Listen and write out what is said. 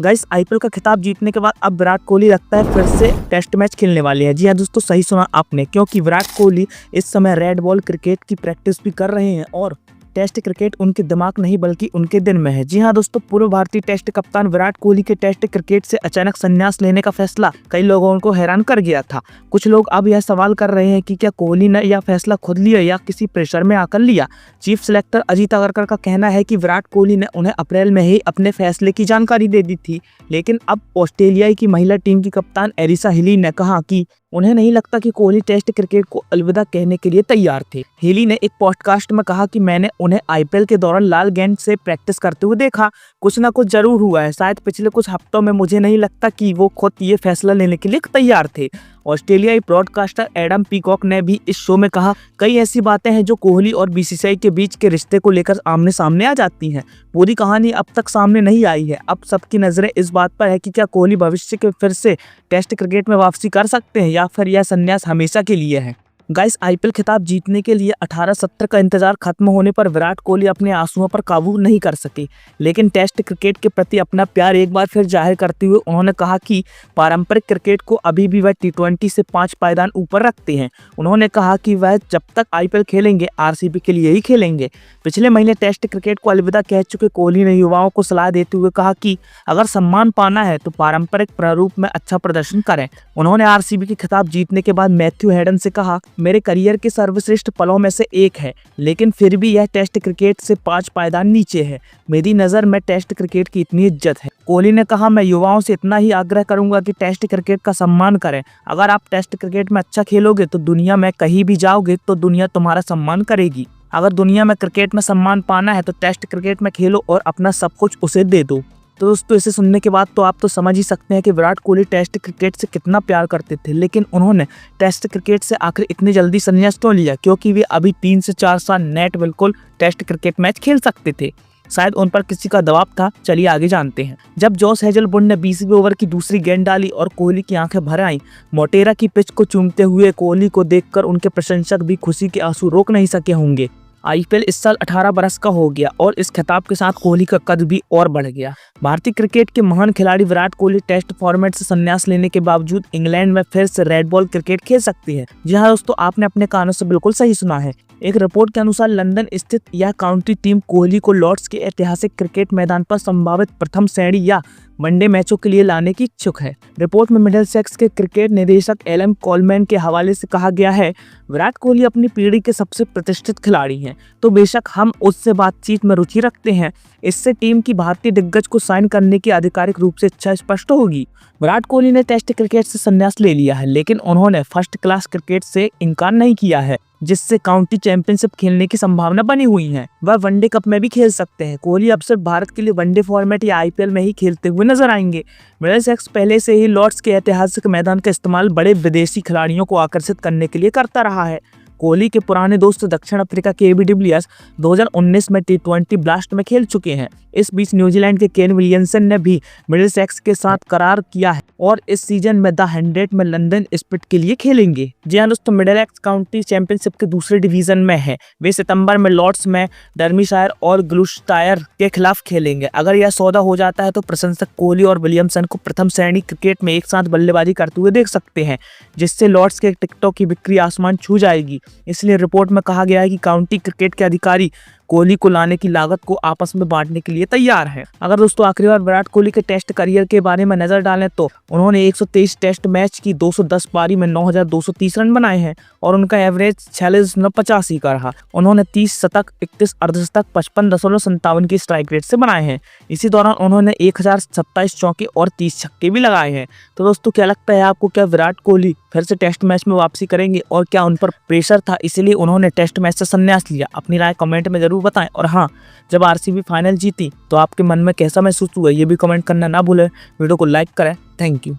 Guys IPL का खिताब जीतने के बाद अब विराट कोहली लगता है फिर से टेस्ट मैच खेलने वाले हैं। जी हाँ दोस्तों, सही सुना आपने, क्योंकि विराट कोहली इस समय रेड बॉल क्रिकेट की प्रैक्टिस भी कर रहे हैं और टेस्ट क्रिकेट उनके दिमाग नहीं बल्कि उनके दिन में है। जी हाँ दोस्तों, पूर्व भारतीय टेस्ट कप्तान विराट कोहली के टेस्ट क्रिकेट से अचानक संन्यास लेने का फैसला कई लोगों को हैरान कर गया था। कुछ लोग अब यह सवाल कर रहे हैं कि क्या कोहली ने यह फैसला खुद लिया या किसी प्रेशर में आकर लिया। चीफ सेलेक्टर अजीत अगरकर का कहना है कि विराट कोहली ने उन्हें अप्रैल में ही अपने फैसले की जानकारी दे दी थी, लेकिन अब ऑस्ट्रेलियाई की महिला टीम की कप्तान एरिसा हिली ने कहा कि उन्हें नहीं लगता कि कोहली टेस्ट क्रिकेट को अलविदा कहने के लिए तैयार थे। हिली ने एक पॉडकास्ट में कहा कि मैंने उन्हें आईपीएल के दौरान लाल गेंद से प्रैक्टिस करते हुए देखा, कुछ ना कुछ जरूर हुआ है। शायद पिछले कुछ हफ्तों में मुझे नहीं लगता कि वो खुद ये फैसला लेने के लिए तैयार थे। ऑस्ट्रेलियाई ब्रॉडकास्टर एडम पीकॉक ने भी इस शो में कहा, कई ऐसी बातें हैं जो कोहली और बीसीसीआई के बीच के रिश्ते को लेकर आमने सामने आ जाती हैं। पूरी कहानी अब तक सामने नहीं आई है। अब सबकी नजरें इस बात पर है कि क्या कोहली भविष्य के फिर से टेस्ट क्रिकेट में वापसी कर सकते हैं या फिर यह संन्यास हमेशा के लिए है। गाइस आईपीएल खिताब जीतने के लिए 18 सत्र का इंतजार खत्म होने पर विराट कोहली अपने आंसुओं पर काबू नहीं कर सके, लेकिन टेस्ट क्रिकेट के प्रति अपना प्यार एक बार फिर जाहिर करते हुए उन्होंने कहा कि पारंपरिक क्रिकेट को अभी भी वह टी20 से 5 पायदान ऊपर रखते हैं। उन्होंने कहा कि वह जब तक आईपीएल खेलेंगे आरसीबी के लिए ही खेलेंगे। पिछले महीने टेस्ट क्रिकेट को अलविदा कह चुके कोहली ने युवाओं को सलाह देते हुए कहा कि अगर सम्मान पाना है तो पारंपरिक प्रारूप में अच्छा प्रदर्शन करें। उन्होंने आरसीबी की खिताब जीतने के बाद मैथ्यू हेडन से कहा, मेरे करियर के सर्वश्रेष्ठ पलों में से एक है, लेकिन फिर भी यह टेस्ट क्रिकेट से 5 पायदान नीचे है। मेरी नज़र में टेस्ट क्रिकेट की इतनी इज्जत है। कोहली ने कहा, मैं युवाओं से इतना ही आग्रह करूंगा कि टेस्ट क्रिकेट का सम्मान करें। अगर आप टेस्ट क्रिकेट में अच्छा खेलोगे तो दुनिया में कहीं भी जाओगे तो दुनिया तुम्हारा सम्मान करेगी। अगर दुनिया में क्रिकेट में सम्मान पाना है तो टेस्ट क्रिकेट में खेलो और अपना सब कुछ उसे दे दो। तो दोस्तों, इसे सुनने के बाद तो आप तो समझ ही सकते हैं कि विराट कोहली टेस्ट क्रिकेट से कितना प्यार करते थे, लेकिन उन्होंने टेस्ट क्रिकेट से आखिर इतनी जल्दी संन्यास क्यों लिया? क्योंकि वे अभी 3 से 4 साल नेट बिल्कुल टेस्ट क्रिकेट मैच खेल सकते थे। शायद उन पर किसी का दबाव था। चलिए आगे जानते हैं। जब जॉस हेजलवुड ने 20वें ओवर की दूसरी गेंद डाली और कोहली की आंखें भर आईं, मोटेरा की पिच को चूमते हुए कोहली को देखकर उनके प्रशंसक भी खुशी के आंसू रोक नहीं सके होंगे। आईपीएल इस साल 18 बरस का हो गया और इस खिताब के साथ कोहली का कद भी और बढ़ गया। भारतीय क्रिकेट के महान खिलाड़ी विराट कोहली टेस्ट फॉर्मेट से संन्यास लेने के बावजूद इंग्लैंड में फिर से रेड बॉल क्रिकेट खेल सकती है। जी हाँ दोस्तों, आपने अपने कानों से बिल्कुल सही सुना है। एक रिपोर्ट के अनुसार लंदन स्थित यह काउंटी टीम कोहली को लॉर्ड्स के ऐतिहासिक क्रिकेट मैदान पर संभावित प्रथम श्रेणी या वनडे मैचों के लिए लाने की इच्छुक है। रिपोर्ट में मिडलसेक्स के क्रिकेट निदेशक एलन कोलमैन के हवाले से कहा गया है, विराट कोहली अपनी पीढ़ी के सबसे प्रतिष्ठित खिलाड़ी हैं, तो बेशक हम उससे बातचीत में रुचि रखते हैं। इससे टीम की भारतीय दिग्गज को साइन करने की आधिकारिक रूप से इच्छा स्पष्ट होगी। विराट कोहली ने टेस्ट क्रिकेट से संन्यास ले लिया है, लेकिन उन्होंने फर्स्ट क्लास क्रिकेट से इनकार नहीं किया है, जिससे काउंटी चैंपियनशिप खेलने की संभावना बनी हुई है। वह वनडे कप में भी खेल सकते हैं। कोहली अब सिर्फ भारत के लिए वनडे फॉर्मेट या आईपीएल में ही खेलते हुए नजर आएंगे। मिडलसेक्स पहले से ही लॉर्ड्स के ऐतिहासिक मैदान का इस्तेमाल बड़े विदेशी खिलाड़ियों को आकर्षित करने के लिए करता रहा है। कोहली के पुराने दोस्त दक्षिण अफ्रीका के एबी डिविलियर्स 2019 में टी20 ब्लास्ट में खेल चुके हैं। इस बीच न्यूजीलैंड के केन विलियमसन ने भी मिडलसेक्स के साथ करार किया है और इस सीजन में द 100 में लंदन स्पिरिट के लिए खेलेंगे। जी हाँ दोस्तों, मिडलसेक्स काउंटी चैंपियनशिप के दूसरे डिवीजन में है। वे सितंबर में लॉर्ड्स में डर्मीशायर और ग्लूस्टायर के खिलाफ खेलेंगे। अगर यह सौदा हो जाता है तो प्रशंसक कोहली और विलियमसन को प्रथम श्रेणी क्रिकेट में एक साथ बल्लेबाजी करते हुए देख सकते हैं, जिससे लॉर्ड्स के टिकटों की बिक्री आसमान छू जाएगी। इसलिए रिपोर्ट में कहा गया है कि काउंटी क्रिकेट के अधिकारी कोहली को लाने की लागत को आपस में बांटने के लिए तैयार है। अगर दोस्तों आखिरी बार विराट कोहली के टेस्ट करियर के बारे में नजर डालें तो उन्होंने 123 टेस्ट मैच की 210 पारी में 9,230 रन बनाए हैं और उनका एवरेज 46.85 का रहा। उन्होंने 30 शतक, 31 अर्धशतक, 55.57 की स्ट्राइक रेट से बनाए हैं। इसी दौरान उन्होंने 1027 चौके और 30 छक्के भी लगाए हैं। तो दोस्तों, क्या लगता है आपको, क्या विराट कोहली फिर से टेस्ट मैच में वापसी करेंगे और क्या उन पर प्रेशर था इसलिए उन्होंने टेस्ट मैच से संन्यास लिया? अपनी राय कमेंट में जरूर बताएं। और हाँ, जब आरसीबी फाइनल जीती तो आपके मन में कैसा महसूस हुआ ये भी कमेंट करना ना भूलें। वीडियो को लाइक करें। Thank you.